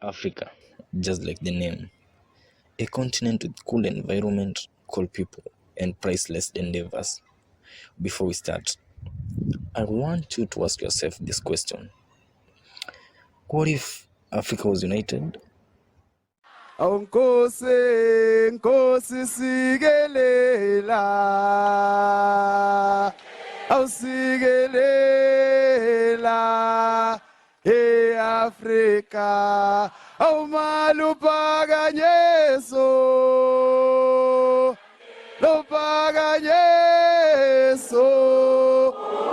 Africa, just like the name, a continent with cool environment, cool people, and priceless endeavors. Before we start, I want you to ask yourself this question. What if Africa was united? Nkosi sikelela awusikelela Africa awumalupakanyeso lupakanyeso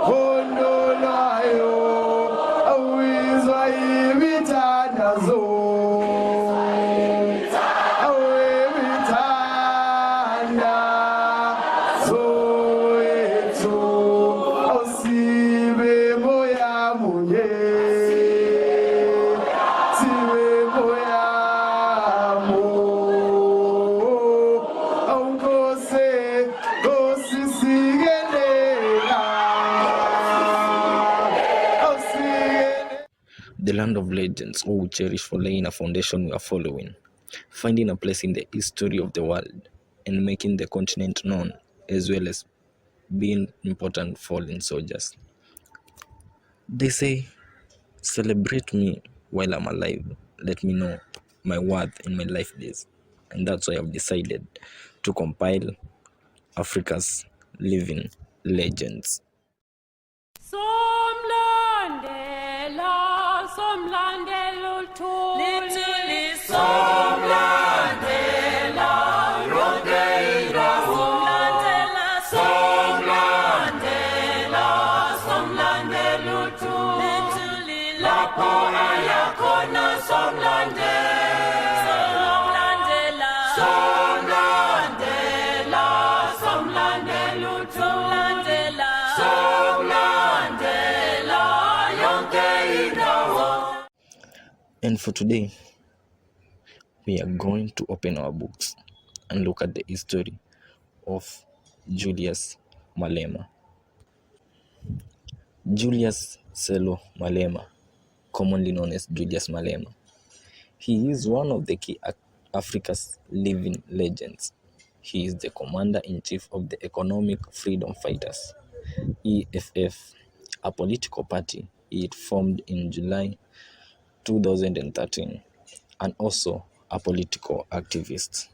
ondolayo awizwa imithandazo The land of legends, who we cherish for laying a foundation we are following, finding a place in the history of the world, and making the continent known, as well as being important fallen soldiers. They say, celebrate me while I'm alive. Let me know my worth in my life days. And that's why I've decided to compile Africa's living legends. And for today, we are going to open our books and look at the history of Julius Malema. Julius Selo Malema, commonly known as Julius Malema. He is one of the key Africa's living legends. He is the commander-in-chief of the Economic Freedom Fighters, EFF, a political party it formed in July 2013, and also a political activist.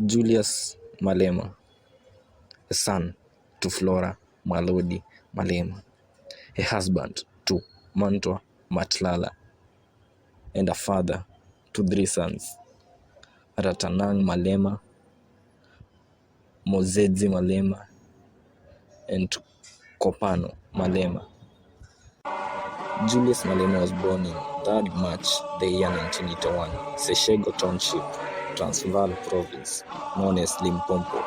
Julius Malema, a son to Flora Malodi Malema, a husband to Mantwa Matlala, and a father to 3 sons, Ratanang Malema, Mozedzi Malema, and Kopano Malema. Julius Malema was born in 3rd March the year 1981, Seshego Township, Transvaal Province, known as Limpopo.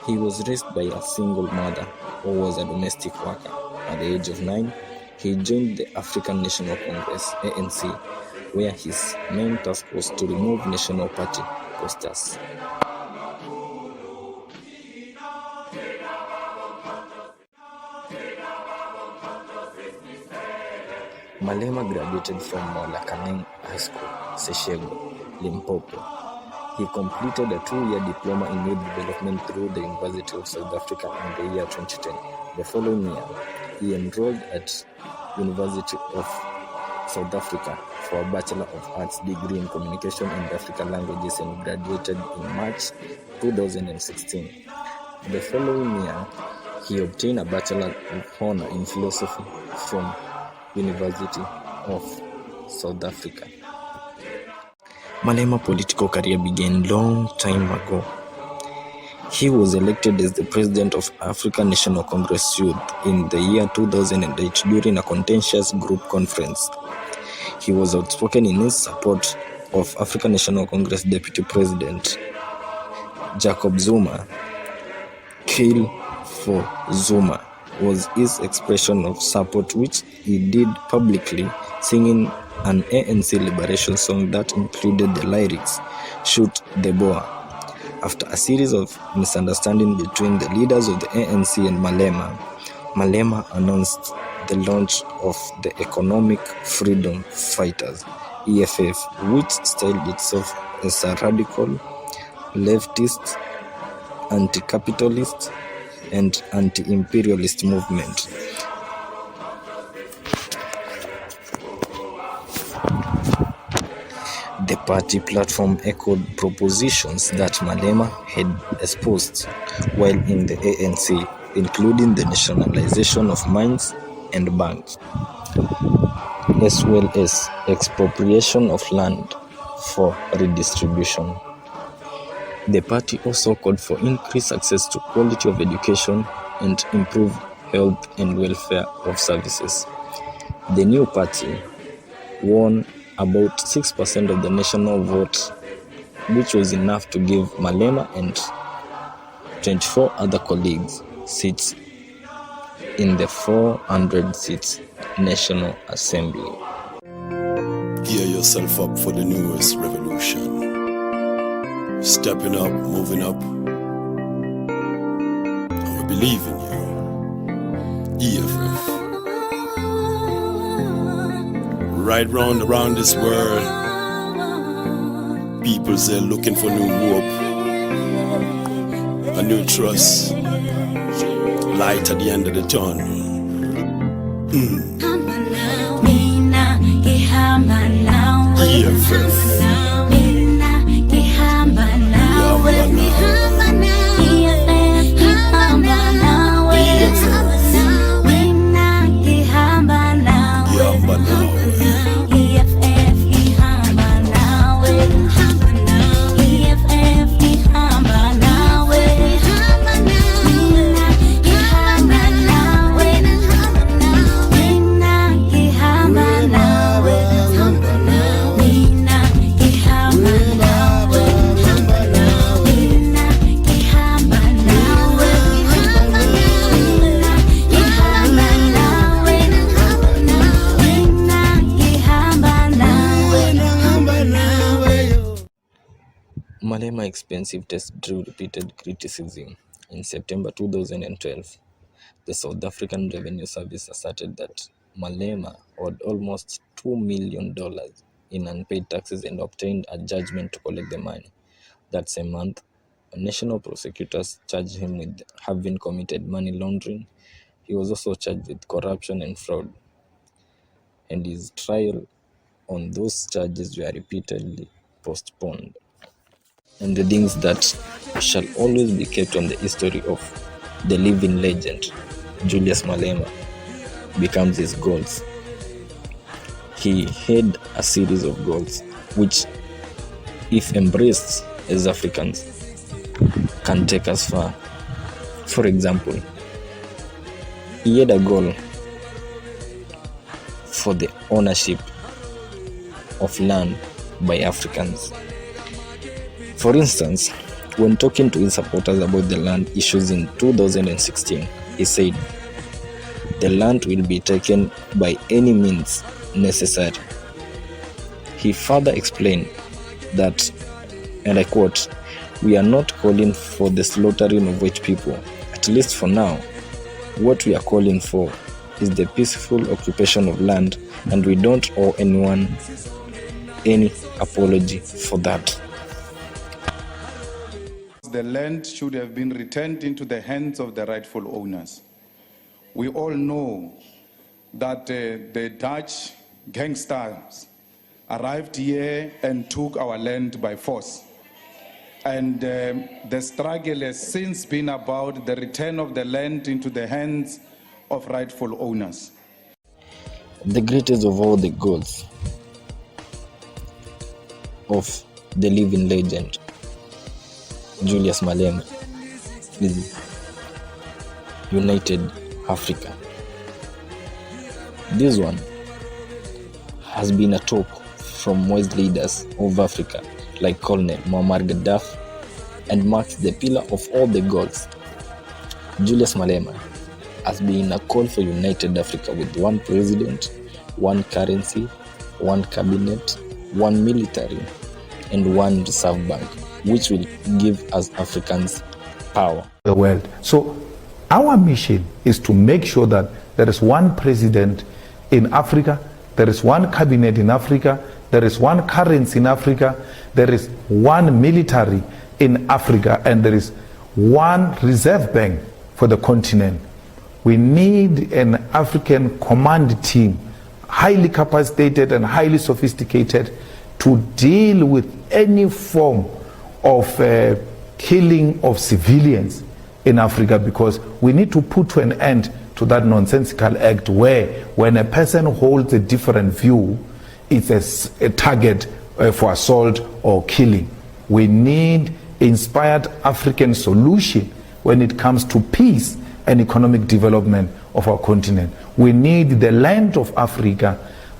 He was raised by a single mother who was a domestic worker. At the age of 9, he joined the African National Congress, ANC, where his main task was to remove National Party posters. Malema graduated from Molakaneng High School, Seshego, Limpopo. He completed a 2-year diploma in youth development through the University of South Africa in the year 2010. The following year, he enrolled at University of South Africa for a Bachelor of Arts degree in Communication and African Languages and graduated in March 2016. The following year, he obtained a Bachelor of Honor in Philosophy from University of South Africa. Malema's political career began long time ago. He was elected as the president of African National Congress Youth in the year 2008 during a contentious group conference. He was outspoken in his support of African National Congress Deputy President Jacob Zuma. "Kill for Zuma" was his expression of support, which he did publicly, singing an ANC liberation song that included the lyrics, "Shoot the Boer." After a series of misunderstandings between the leaders of the ANC and Malema announced the launch of the Economic Freedom Fighters, EFF, which styled itself as a radical, leftist, anti-capitalist, and anti-imperialist movement. The party platform echoed propositions that Malema had espoused while in the ANC, including the nationalization of mines and banks, as well as expropriation of land for redistribution. The party also called for increased access to quality of education and improved health and welfare of services. The new party won about 6% of the national vote, which was enough to give Malema and 24 other colleagues seats in the 400 seats National Assembly. Gear yourself up for the newest revolution. Stepping up, moving up. And we believe in you. EFF. Right round around this world, people are looking for new hope, a new trust, light at the end of the tunnel. EFF. Malema's expensive test drew repeated criticism. In September 2012, the South African Revenue Service asserted that Malema owed almost $2 million in unpaid taxes and obtained a judgment to collect the money. That same month, national prosecutors charged him with having committed money laundering. He was also charged with corruption and fraud, and his trial on those charges were repeatedly postponed. And the things that shall always be kept on the history of the living legend, Julius Malema, becomes his goals. He had a series of goals which, if embraced as Africans, can take us far. For example, he had a goal for the ownership of land by Africans. For instance, when talking to his supporters about the land issues in 2016, he said, "The land will be taken by any means necessary." He further explained that, and I quote, "We are not calling for the slaughtering of white people. At least for now, what we are calling for is the peaceful occupation of land, and we don't owe anyone any apology for that." The land should have been returned into the hands of the rightful owners. We all know that the Dutch gangsters arrived here and took our land by force. And the struggle has since been about the return of the land into the hands of rightful owners. The greatest of all the goals of the living legend, Julius Malema, is United Africa. This one has been a talk from wise leaders of Africa like Colonel Muammar Gaddafi and marks the pillar of all the goals. Julius Malema has been a call for united Africa with one president, one currency, one cabinet, one military, and one reserve bank, which will give us Africans power. The world. So our mission is to make sure that there is one president in Africa, there is one cabinet in Africa, there is one currency in Africa, there is one military in Africa, and there is one reserve bank for the continent. We need an African command team, highly capacitated and highly sophisticated, to deal with any form of killing of civilians in Africa, because we need to put an end to that nonsensical act where when a person holds a different view, it's a target for assault or killing. We need inspired African solution when it comes to peace and economic development of our continent. We need the land of Africa,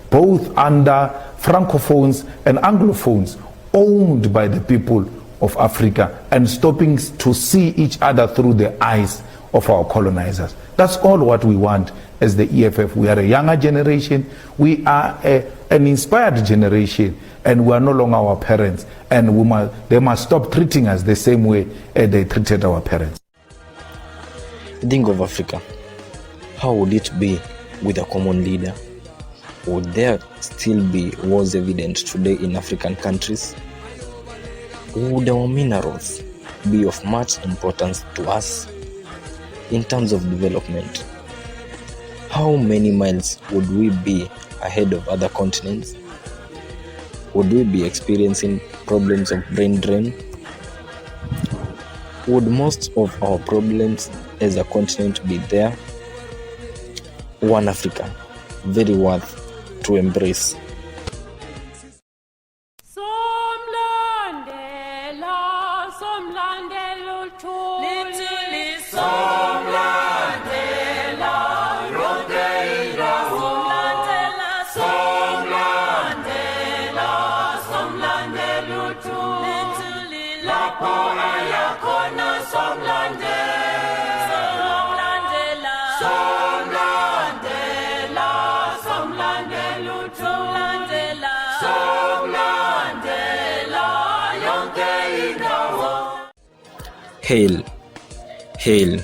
both under Francophones and Anglophones, owned by the people of Africa and stopping to see each other through the eyes of our colonizers. That's all what we want as the EFF. We are a younger generation, we are an inspired generation, and we are no longer our parents, and they must stop treating us the same way they treated our parents. Think of Africa. How would it be with a common leader? Would there still be wars evident today in African countries? Would our minerals be of much importance to us in terms of development? How many miles would we be ahead of other continents? Would we be experiencing problems of brain drain? Would most of our problems as a continent be there? One Africa, very worth to embrace. Hail, hail,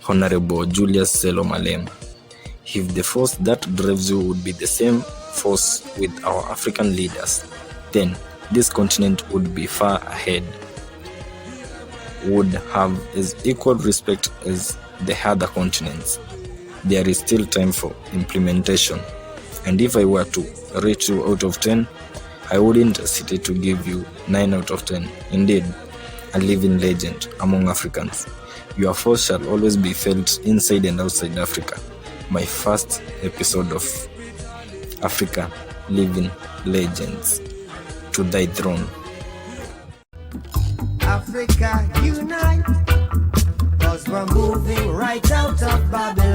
Honorable Julius Malema. If the force that drives you would be the same force with our African leaders, then this continent would be far ahead, would have as equal respect as the other continents. There is still time for implementation, and if I were to rate you out of 10, I wouldn't hesitate to give you 9 out of 10. Indeed, a living legend among Africans. Your force shall always be felt inside and outside Africa. My first episode of Africa Living Legends. To thy throne. Africa unite, 'cause we're moving right out of Babylon.